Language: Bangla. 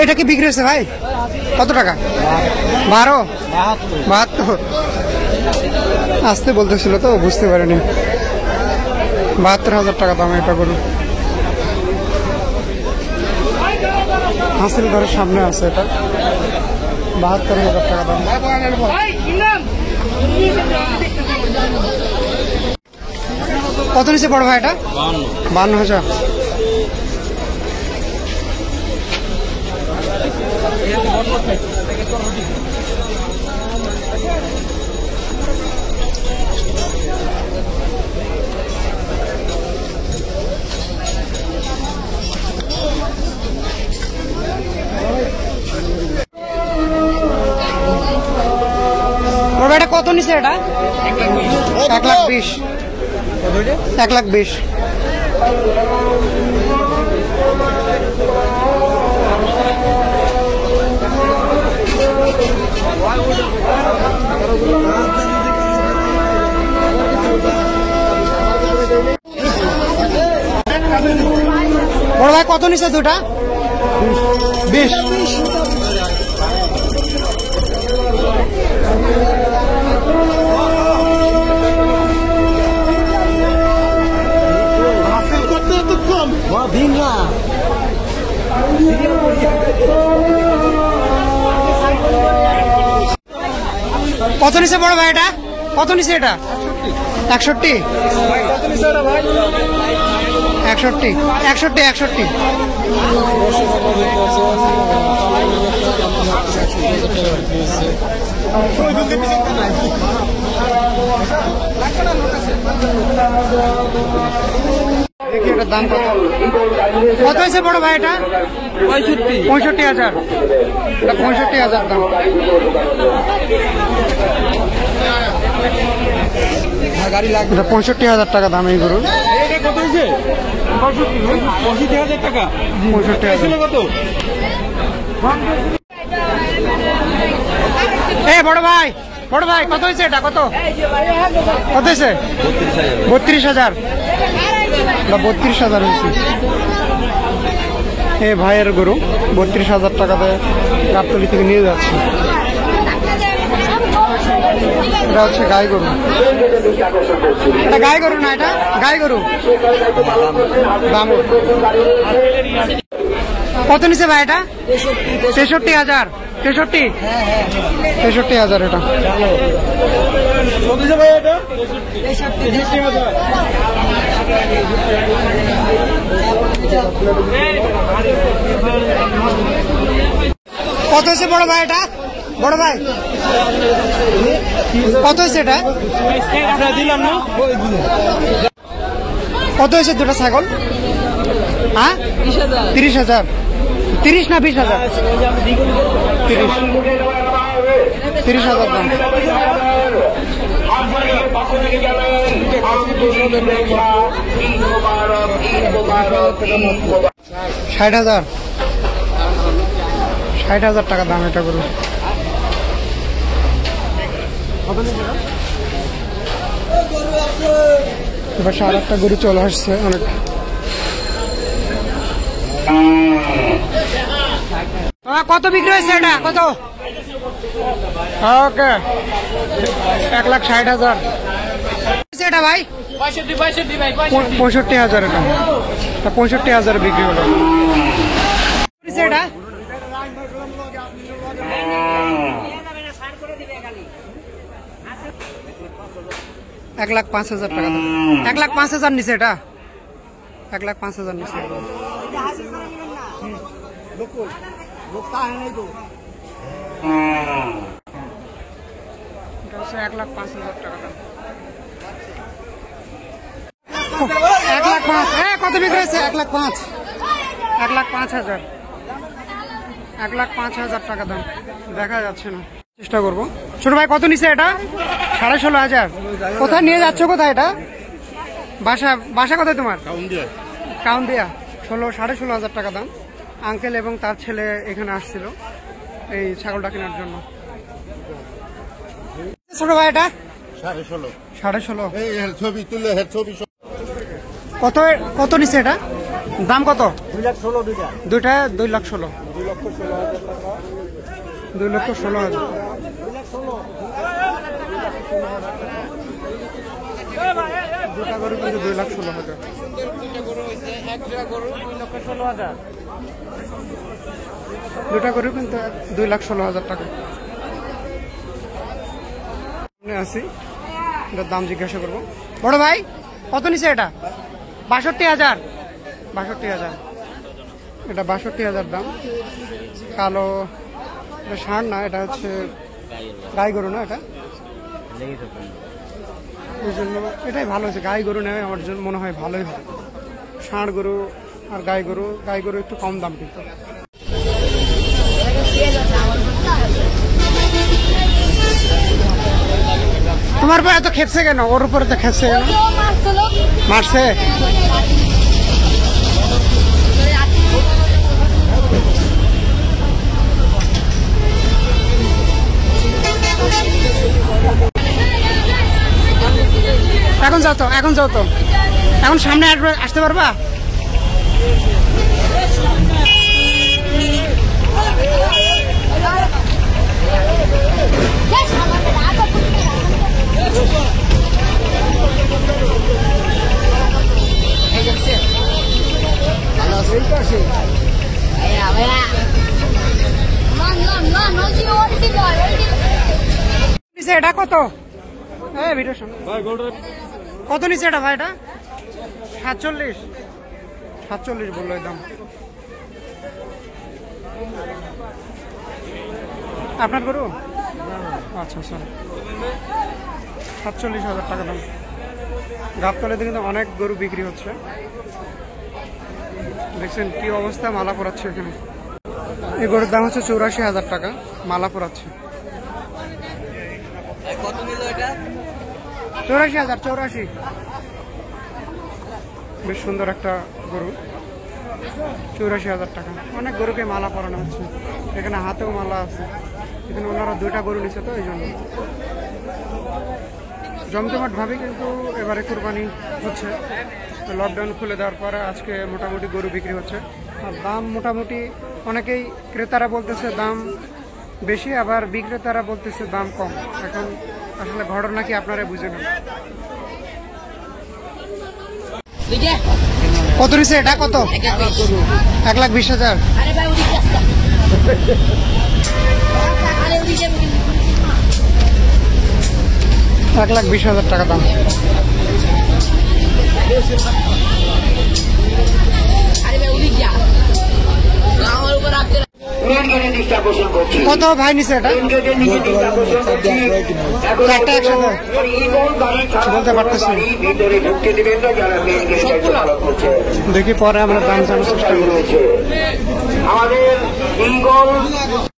এটা কি বিক্রি হয়েছে ভাই? কত টাকা? 12, 72। আসতে বলতেছিল তো বুঝতে পারিনি। 72,000 টাকা দাম এটা গরু। হাসিল ঘরের সামনে আছে এটা। 72,000 টাকা দাম। কত নিচে বড় ভাই এটা? 52,000। এটা কত নিচে এটা? 1,20,000। 1,20,000। বড় ভাই কত নিচে দুটা? 20। কত নিচে বড় ভাই এটা? কত নিচে এটা? 61। 61। 61। দেখি এটার দাম কত? কত হয়েছে বড় ভাই এটা? 65,000। 65,000 দাম। গাড়ি লাগবে। 65,000 টাকা দাম এই গরু। কত হয়েছে? 65,000 টাকা। 65,000 কত? বড় ভাই কত হয়েছে এটা? কত কত হয়েছে? 32,000। 32,000 হয়েছে এই ভাইয়ের গরু। 32,000 টাকাতে গাবতলী থেকে নিয়ে যাচ্ছে। এটা হচ্ছে গাই গরু। এটা গাই গরু না? এটা গাই গরু। দাম কত নিচে ভাই এটা? 63,000। 63,000 এটা। কত হয়েছে বড় ভাই এটা? বড় ভাই কত হয়েছে এটা? দিলাম না। কত হয়েছে দুটা ছাগল? হ্যাঁ 30,000। 30 না 20,000? 30,000 দাম। 60,000। 60,000 টাকা দাম এটা করুন। এবার আর একটা গরু চলে আসছে অনেক। কত বিক্রি হয়েছে এটা? কত? ওকে 1,60,000 এটা ভাই। 65,000 এটা। 65,000 বিক্রি হলো এটা। 1,05,000 টাকা দাম। 1,05,000 নিচে এটা। 1,05,000 নিচে। এটা হচ্ছে 1,05,000 টাকা দাম। 1,05,000। হ্যাঁ কত বিক্রি হয়েছে? 1,05,000। 1,05,000। 1,05,000 টাকা দাম। দেখা যাচ্ছে না, চেষ্টা করবো। ছোট ভাই কত নিচে এটা? 16,500। কোথায় নিয়ে যাচ্ছ? কোথায় এটা? বাসা কোথায় তোমার? কাউন্দিয়া। 16,500 টাকা দাম। আঙ্কেল এবং তার ছেলে এখানে আসছিল এই ছাগলটা কেনার জন্য। ছোট ভাই এটা 16,500। কত কত নিচে এটা? দাম কত? 2,16,000। দুইটা 2,16,000। 2,16,000। দুটা গরু কিন্তু 2,16,000। দুটা গরু কিন্তু 2,16,000 টাকা। আসি এটার দাম জিজ্ঞাসা করবো। বড় ভাই কত নিচে এটা? 62,000। 62,000, এটা 62,000 দাম। কালো এটা ষাঁড় না, এটা হচ্ছে গাই গরু না এটা, এই জন্য এটাই ভালো হয়েছে। গাই গরু নেওয়া আমার জন্য মনে হয় ভালোই হবে। ষাঁড় গরু আর গাই গরু একটু কম দাম কিন্তু। তোমার পর এত খেপছে কেন? ওর উপরে তো খেপছে কেন? মারছে? এখন যাও তো, এখন যাও তো, এখন সামনে আসতে পারবা? এটা কত? ভিডিও কত নিচে এটা ভাই? এটা 47 বললো দাম। আপনার গরু? আচ্ছা স্যার, 47,000 টাকা দাম। গাবতলাতে কিন্তু অনেক গরু বিক্রি হচ্ছে, দেখছেন কি অবস্থা, মালা পরাচ্ছে এখানে। এই গরুর দাম হচ্ছে 84,000 টাকা, মালা পরাচ্ছে। 84,000। বেশ সুন্দর একটা গরু, 84,000 টাকা। অনেক গরুকে মালা পরানো হচ্ছে, এখানে হাতেও মালা আছে। এখানে ওনারা 2টা গরু নিচ্ছে, তো এই জন্য জমজমাট ভাবে কিন্তু এবারে কোরবানি হচ্ছে। লকডাউন খুলে দেওয়ার পরে আজকে মোটামুটি গরু বিক্রি হচ্ছে। আর দাম মোটামুটি অনেকেই ক্রেতারা বলতেছে দাম বেশি, আবার বিক্রেতারা বলতেছে দাম কম। এখন আসলে ঘটনা কি আপনারা বুঝে নেন। কত নিচ্ছে এটা? কত? 1,20,000। 1,20,000 টাকা দাম। কত ভাই নিচ্ছে এটা? বলতে পারতেছি, দেখি পরে আমরা দাম জানার চেষ্টা করবো।